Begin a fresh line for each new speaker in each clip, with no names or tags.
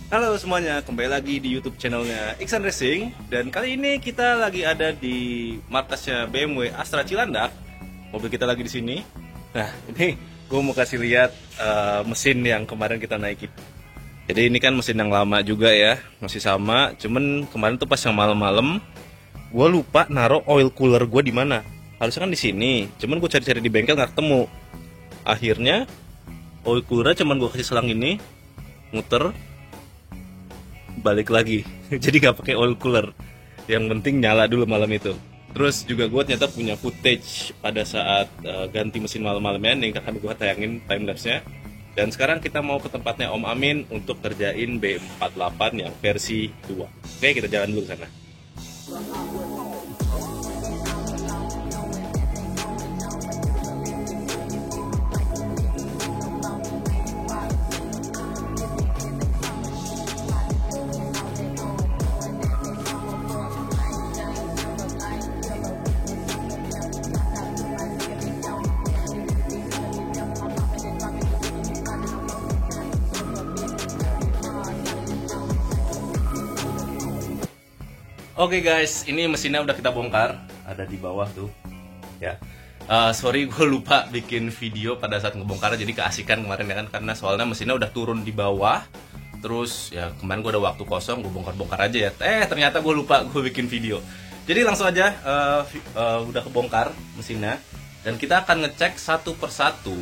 Halo semuanya, kembali lagi di YouTube channelnya Iksan Racing. Dan kali ini kita lagi ada di markasnya BMW Astra Cilandak. Mobil kita lagi di sini. Nah, ini gue mau kasih lihat mesin yang kemarin kita naikin. Jadi ini kan mesin yang lama juga ya, masih sama. Cuman kemarin tuh pas yang malam-malam, gue lupa naruh oil cooler gue di mana. Harusnya kan di sini. Cuman gue cari-cari di bengkel nggak ketemu. Akhirnya oil cooler cuman gue kasih selang ini, muter, balik lagi. Jadi nggak pakai oil cooler, yang penting nyala dulu malam itu. Terus juga gue ternyata punya footage pada saat ganti mesin malam-malamnya, yang akan gue tayangin timelapse-nya. Dan sekarang kita mau ke tempatnya Om Amin untuk kerjain B48 yang versi 2. Oke, kita jalan dulu ke sana. Oke guys, ini mesinnya udah kita bongkar, ada di bawah tuh, ya. Sorry gue lupa bikin video pada saat ngebongkar, jadi keasikan kemarin ya kan, karena soalnya mesinnya udah turun di bawah. Terus ya kemarin gue ada waktu kosong, gue bongkar-bongkar aja ya. Ternyata gue lupa gue bikin video. Jadi langsung aja, udah kebongkar mesinnya, dan kita akan ngecek satu persatu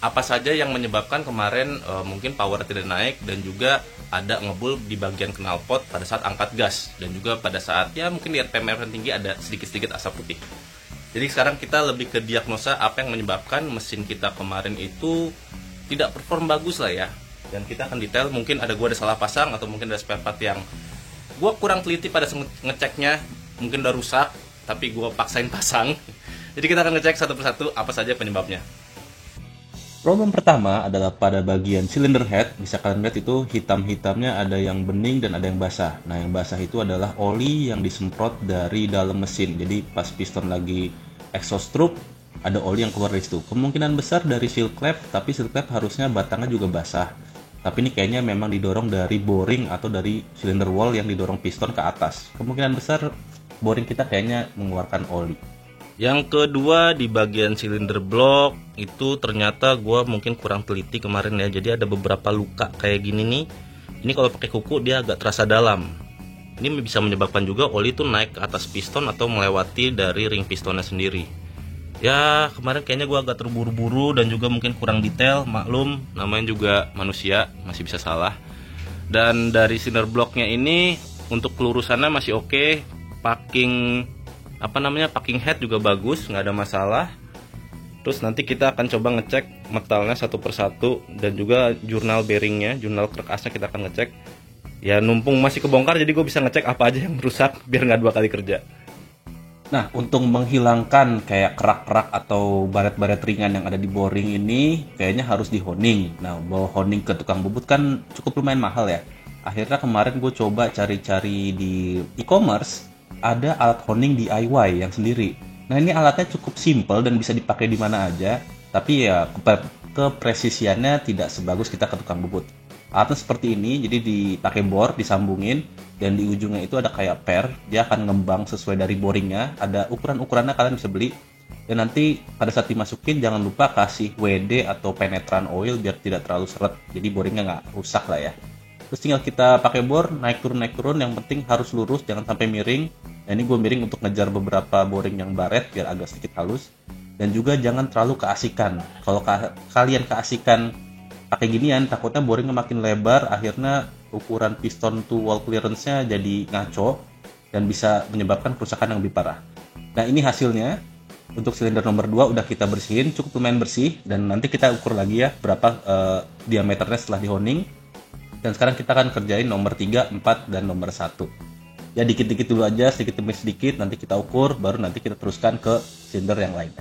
apa saja yang menyebabkan kemarin mungkin power tidak naik, dan juga ada ngebul di bagian knalpot pada saat angkat gas, dan juga pada saat ya mungkin di RPM yang tinggi ada sedikit-sedikit asap putih. Jadi sekarang kita lebih ke diagnosa apa yang menyebabkan mesin kita kemarin itu tidak perform bagus lah ya. Dan kita akan detail, mungkin ada salah pasang, atau mungkin ada spare part yang gue kurang teliti pada ngeceknya, mungkin udah rusak tapi gue paksain pasang. Jadi kita akan ngecek satu persatu apa saja penyebabnya. Problem pertama adalah pada bagian cylinder head. Bisa kalian lihat itu hitam-hitamnya, ada yang bening dan ada yang basah. Nah, yang basah itu adalah oli yang disemprot dari dalam mesin. Jadi pas piston lagi exhaust stroke, ada oli yang keluar dari situ. Kemungkinan besar dari seal clamp, tapi seal clamp harusnya batangnya juga basah. Tapi ini kayaknya memang didorong dari boring atau dari cylinder wall yang didorong piston ke atas. Kemungkinan besar boring kita kayaknya mengeluarkan oli. Yang kedua, di bagian silinder block itu ternyata gue mungkin kurang teliti kemarin ya. Jadi ada beberapa luka kayak gini nih. Ini kalau pakai kuku dia agak terasa dalam. Ini bisa menyebabkan juga oli itu naik ke atas piston atau melewati dari ring pistonnya sendiri. Ya kemarin kayaknya gue agak terburu-buru dan juga mungkin kurang detail. Maklum, namanya juga manusia, masih bisa salah. Dan dari cylinder blocknya ini untuk kelurusannya masih oke. Packing head juga bagus, nggak ada masalah. Terus nanti kita akan coba ngecek metalnya satu persatu, dan juga jurnal bearingnya, jurnal kerkasnya kita akan ngecek. Ya numpung masih kebongkar, jadi gue bisa ngecek apa aja yang rusak biar nggak 2 kali kerja. Nah, untuk menghilangkan kayak kerak-kerak atau baret-baret ringan yang ada di boring ini, kayaknya harus di honing. Nah, bawa honing ke tukang bubut kan cukup lumayan mahal ya. Akhirnya kemarin gue coba cari-cari di e-commerce, ada alat honing DIY yang sendiri. Nah, ini alatnya cukup simple dan bisa dipakai di mana aja, tapi ya kepresisiannya tidak sebagus kita ke tukang bubut. Alatnya seperti ini, jadi dipakai bor, disambungin, dan di ujungnya itu ada kayak per, dia akan ngembang sesuai dari boringnya, ada ukuran-ukurannya, kalian bisa beli. Dan nanti pada saat dimasukin jangan lupa kasih WD atau penetran oil biar tidak terlalu seret, jadi boringnya nggak rusak lah ya. Terus tinggal kita pakai bor, naik turun, yang penting harus lurus, jangan sampai miring. Nah, ini gue miring untuk ngejar beberapa boring yang baret biar agak sedikit halus. Dan juga jangan terlalu keasikan. Kalau kalian keasikan pakai ginian, takutnya boringnya makin lebar, akhirnya ukuran piston to wall clearance-nya jadi ngaco dan bisa menyebabkan kerusakan yang lebih parah. Nah, ini hasilnya. Untuk silinder nomor 2 udah kita bersihin, cukup lumayan bersih, dan nanti kita ukur lagi ya berapa diameternya setelah dihoning. Dan sekarang kita akan kerjain nomor 3, 4, dan nomor 1. Ya dikit-dikit dulu aja, sedikit demi sedikit, nanti kita ukur, baru nanti kita teruskan ke silinder yang lainnya.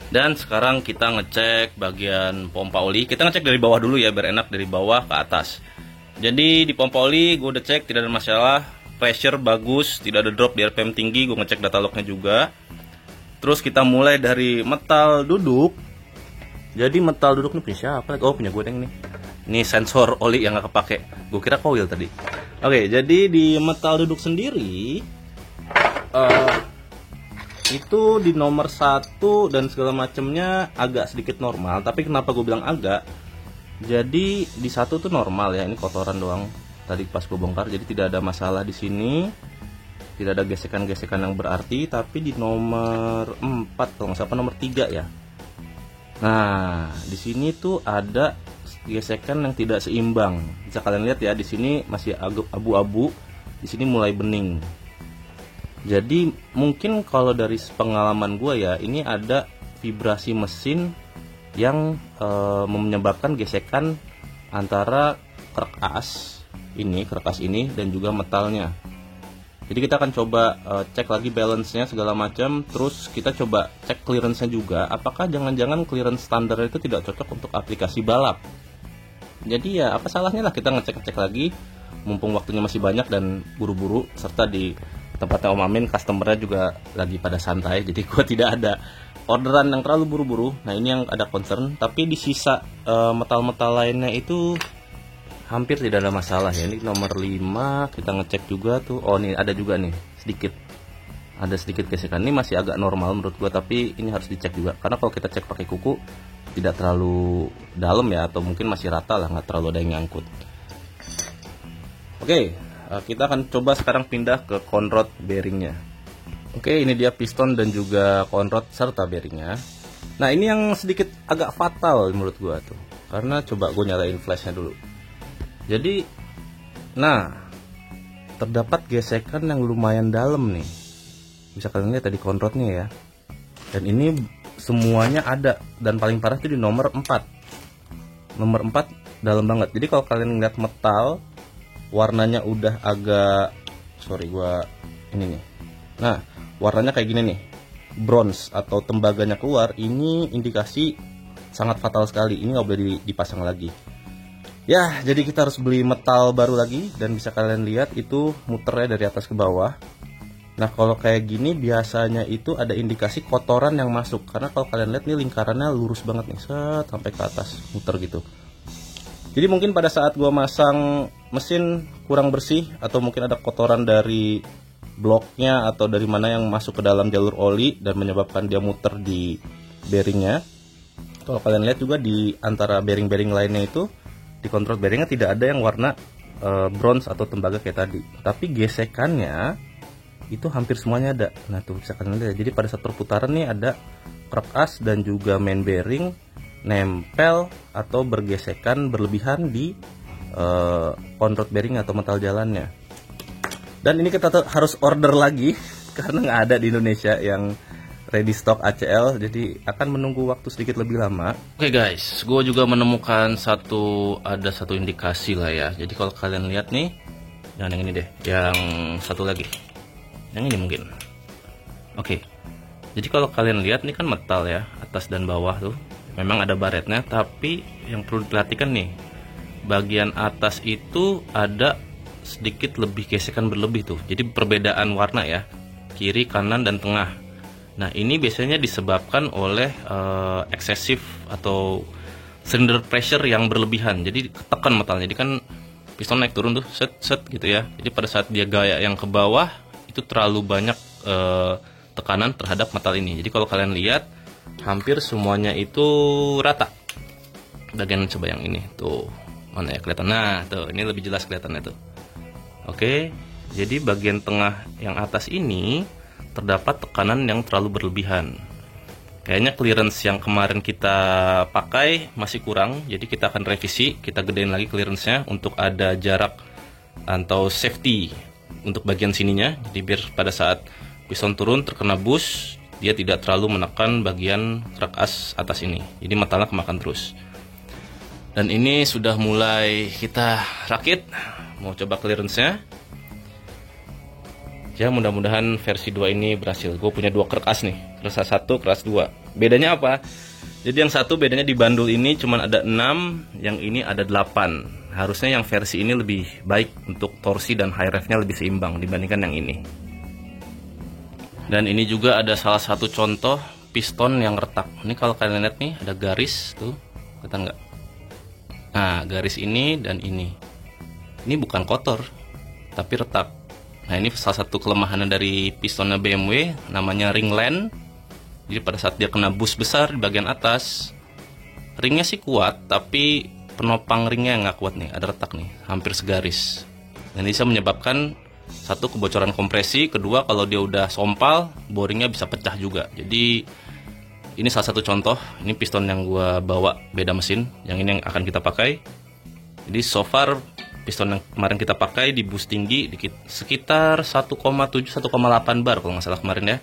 Dan sekarang kita ngecek bagian pompa oli. Kita ngecek dari bawah dulu ya, biar enak dari bawah ke atas. Jadi di pompa oli gue udah cek, tidak ada masalah. Pressure bagus, tidak ada drop di RPM tinggi. Gue ngecek data lognya juga. Terus kita mulai dari metal duduk. Jadi metal duduk ini punya siapa? Oh, punya gue nih. Ini sensor oli yang nggak kepake. Gue kira coil tadi. Oke, jadi di metal duduk sendiri itu di nomor 1 dan segala macamnya agak sedikit normal. Tapi kenapa gue bilang agak? Jadi di 1 tuh normal ya. Ini kotoran doang. Tadi pas gue bongkar, jadi tidak ada masalah di sini. Tidak ada gesekan-gesekan yang berarti. Tapi di nomor 4 kalau nggak salah, nomor 3 ya. Nah, di sini tuh ada gesekan yang tidak seimbang. Bisa kalian lihat ya, di sini masih abu-abu, di sini mulai bening. Jadi mungkin kalau dari pengalaman gue ya, ini ada vibrasi mesin yang menyebabkan gesekan antara kerak as ini dan juga metalnya. Jadi kita akan coba cek lagi balance-nya segala macam, terus kita coba cek clearance-nya juga. Apakah jangan-jangan clearance standar itu tidak cocok untuk aplikasi balap? Jadi ya apa salahnya lah kita ngecek-ngecek lagi, mumpung waktunya masih banyak dan buru-buru, serta di tempatnya Om Amin customer-nya juga lagi pada santai, jadi gua tidak ada orderan yang terlalu buru-buru. Nah ini yang ada concern, tapi di sisa metal-metal lainnya itu hampir tidak ada masalah ya. Ini nomor 5 kita ngecek juga tuh. Oh nih ada juga nih ada sedikit gesekan. Ini masih agak normal menurut gua, tapi ini harus dicek juga karena kalau kita cek pakai kuku tidak terlalu dalam ya, atau mungkin masih rata lah, nggak terlalu ada yang nyangkut. Oke, kita akan coba sekarang pindah ke conrod bearingnya. Oke, ini dia piston dan juga conrod serta bearingnya. Nah ini yang sedikit agak fatal menurut gua tuh, karena coba gue nyalain flashnya dulu. Jadi, nah terdapat gesekan yang lumayan dalam nih. Bisa kalian lihat tadi conrodnya ya. Dan ini semuanya ada, dan paling parah itu di nomor 4. Nomor 4 dalam banget. Jadi kalau kalian lihat metal warnanya udah agak ini nih. Nah, warnanya kayak gini nih. Bronze atau tembaganya keluar, ini indikasi sangat fatal sekali. Ini nggak boleh dipasang lagi. Ya, jadi kita harus beli metal baru lagi, dan bisa kalian lihat itu muternya dari atas ke bawah. Nah kalau kayak gini biasanya itu ada indikasi kotoran yang masuk, karena kalau kalian lihat nih lingkarannya lurus banget nih, set sampai ke atas muter gitu. Jadi mungkin pada saat gua masang mesin kurang bersih, atau mungkin ada kotoran dari bloknya atau dari mana yang masuk ke dalam jalur oli dan menyebabkan dia muter di bearingnya. Kalau kalian lihat juga di antara bearing-bearing lainnya itu, di control bearingnya tidak ada yang warna bronze atau tembaga kayak tadi, tapi gesekannya itu hampir semuanya ada. Nah tuh bisa kalian lihat. Jadi pada saat perputaran nih ada kerak as dan juga main bearing nempel atau bergesekan berlebihan di control bearing atau metal jalannya. Dan ini kita harus order lagi karena nggak ada di Indonesia yang ready stock ACL, jadi akan menunggu waktu sedikit lebih lama. Oke guys, gue juga menemukan ada satu indikasi lah ya. Jadi kalau kalian lihat nih, yang ini deh, yang satu lagi. Yang ini mungkin. Oke. Jadi kalau kalian lihat nih kan metal ya, atas dan bawah tuh memang ada baretnya, tapi yang perlu diperhatikan nih, bagian atas itu ada sedikit lebih gesekan berlebih tuh. Jadi perbedaan warna ya, kiri, kanan, dan tengah. Nah ini biasanya disebabkan oleh eksesif atau cylinder pressure yang berlebihan. Jadi tekan metalnya. Jadi kan piston naik turun tuh, set gitu ya. Jadi pada saat dia gaya yang ke bawah, itu terlalu banyak tekanan terhadap metal ini. Jadi kalau kalian lihat hampir semuanya itu rata. Bagian coba yang ini tuh, mana ya kelihatan? Nah tuh, ini lebih jelas kelihatannya tuh. Oke, jadi bagian tengah yang atas ini terdapat tekanan yang terlalu berlebihan. Kayaknya clearance yang kemarin kita pakai masih kurang, jadi kita akan revisi, kita gedein lagi clearance-nya untuk ada jarak atau safety untuk bagian sininya. Jadi biar pada saat piston turun terkena bus, dia tidak terlalu menekan bagian kerak as atas ini. Jadi metalnya kemakan terus. Dan ini sudah mulai kita rakit, mau coba clearance-nya. Ya mudah-mudahan versi 2 ini berhasil. Gue punya 2 kerak as nih, keras 1, keras 2. Bedanya apa? Jadi yang satu bedanya di bandul ini cuma ada 6, yang ini ada 8. Harusnya yang versi ini lebih baik untuk torsi dan high rev-nya lebih seimbang dibandingkan yang ini. Dan ini juga ada salah satu contoh piston yang retak. Ini kalau kalian lihat nih ada garis tuh, kelihatan nggak? Nah, garis ini dan ini bukan kotor, tapi retak. Nah, ini salah satu kelemahan dari pistonnya BMW, namanya ring land. Jadi pada saat dia kena boost besar di bagian atas, ringnya sih kuat, tapi penopang ringnya nggak kuat nih, ada retak nih, hampir segaris. Dan ini bisa menyebabkan satu, kebocoran kompresi, kedua kalau dia udah sompal, boringnya bisa pecah juga. Jadi ini salah satu contoh, ini piston yang gua bawa beda mesin, yang ini yang akan kita pakai. Jadi so far piston yang kemarin kita pakai di boost tinggi sekitar 1,7-1,8 bar kalau nggak salah kemarin ya.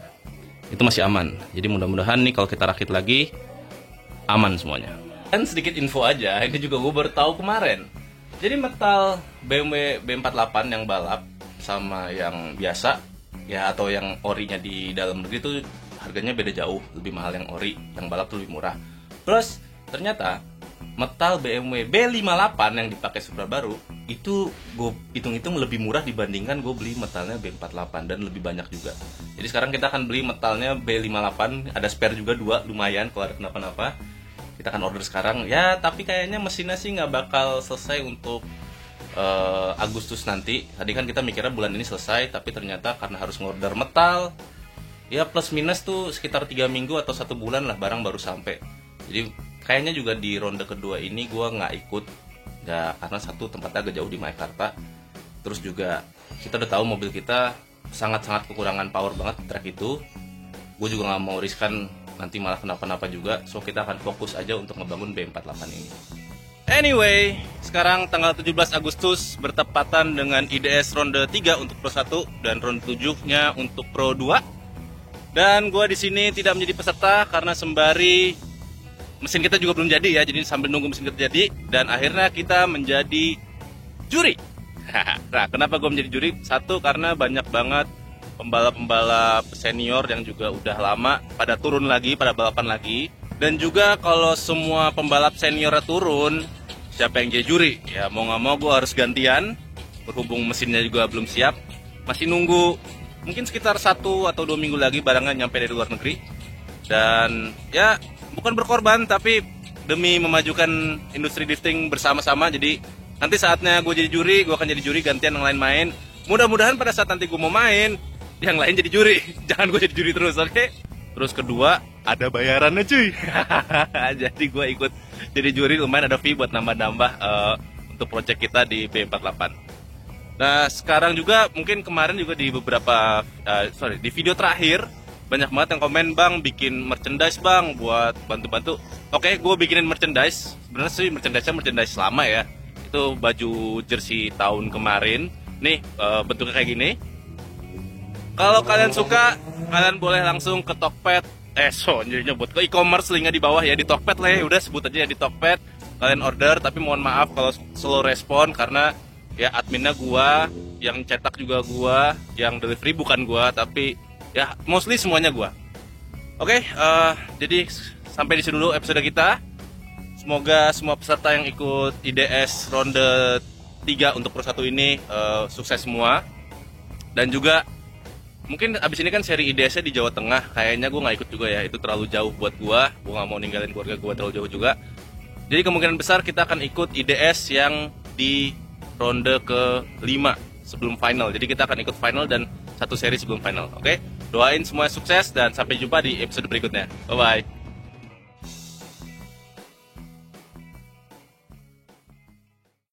Itu masih aman. Jadi mudah-mudahan nih kalau kita rakit lagi aman semuanya. Dan sedikit info aja, ini juga gue baru tahu kemarin. Jadi metal BMW B48 yang balap sama yang biasa ya, atau yang orinya di dalam negeri itu harganya beda jauh, lebih mahal yang ori, yang balap tuh lebih murah. Plus ternyata metal BMW B58 yang dipakai Supra baru itu gue hitung-hitung lebih murah dibandingkan gue beli metalnya B48, dan lebih banyak juga. Jadi sekarang kita akan beli metalnya B58, ada spare juga 2, lumayan kalau ada kenapa-napa. Kita akan order sekarang ya, tapi kayaknya mesinnya sih nggak bakal selesai untuk Agustus nanti. Tadi kan kita mikirnya bulan ini selesai, tapi ternyata karena harus ngorder metal ya plus minus tuh sekitar 3 minggu atau 1 bulan lah barang baru sampai. Jadi kayaknya juga di ronde kedua ini gue nggak ikut ya, karena satu, tempatnya agak jauh di Maikarta, terus juga kita udah tahu mobil kita sangat-sangat kekurangan power banget di track itu. Gue juga nggak mau riskan nanti malah kenapa-napa juga, so kita akan fokus aja untuk ngebangun B48 ini. Anyway, sekarang tanggal 17 Agustus bertepatan dengan IDS ronde 3 untuk Pro 1 dan ronde 7-nya untuk Pro 2. Dan gue di sini tidak menjadi peserta karena sembari mesin kita juga belum jadi ya, jadi sambil nunggu mesin kita jadi, dan akhirnya kita menjadi juri. Nah, kenapa gue menjadi juri? Satu, karena banyak banget pembalap-pembalap senior yang juga udah lama pada turun lagi, pada balapan lagi. Dan juga kalau semua pembalap seniornya turun, siapa yang jadi juri? Ya mau nggak mau gue harus gantian, berhubung mesinnya juga belum siap. Masih nunggu mungkin sekitar 1 atau 2 minggu lagi barangnya nyampe dari luar negeri. Dan ya bukan berkorban, tapi demi memajukan industri drifting bersama-sama. Jadi nanti saatnya gue jadi juri, gue akan jadi juri gantian yang lain main. Mudah-mudahan pada saat nanti gue mau main, yang lain jadi juri. Jangan gue jadi juri terus, oke? Terus kedua, ada bayarannya cuy. Jadi gue ikut jadi juri, lumayan ada fee buat nambah-nambah untuk project kita di B48. Nah sekarang juga mungkin kemarin juga di beberapa, di video terakhir, banyak banget yang komen, bang bikin merchandise bang buat bantu-bantu. Oke, gue bikinin merchandise. Sebenarnya sih merchandise lama ya. Itu baju jersey tahun kemarin. Nih bentuknya kayak gini. Kalau kalian suka, kalian boleh langsung ke Tokped. Jadinya buat ke e-commerce, linknya di bawah ya, di Tokped lah ya. Udah sebut aja ya di Tokped. Kalian order, tapi mohon maaf kalau slow respon karena ya adminnya gua, yang cetak juga gua, yang delivery bukan gua, tapi ya mostly semuanya gua. Oke, jadi sampai di sini dulu episode kita. Semoga semua peserta yang ikut IDS ronde 3 untuk Pro 1 ini sukses semua. Dan juga mungkin abis ini kan seri IDS-nya di Jawa Tengah, kayaknya gue nggak ikut juga ya, itu terlalu jauh buat gue nggak mau ninggalin keluarga gue terlalu jauh juga. Jadi kemungkinan besar kita akan ikut IDS yang di ronde ke-5 sebelum final. Jadi kita akan ikut final dan satu seri sebelum final. Oke? Doain semua sukses dan sampai jumpa di episode berikutnya. Bye bye.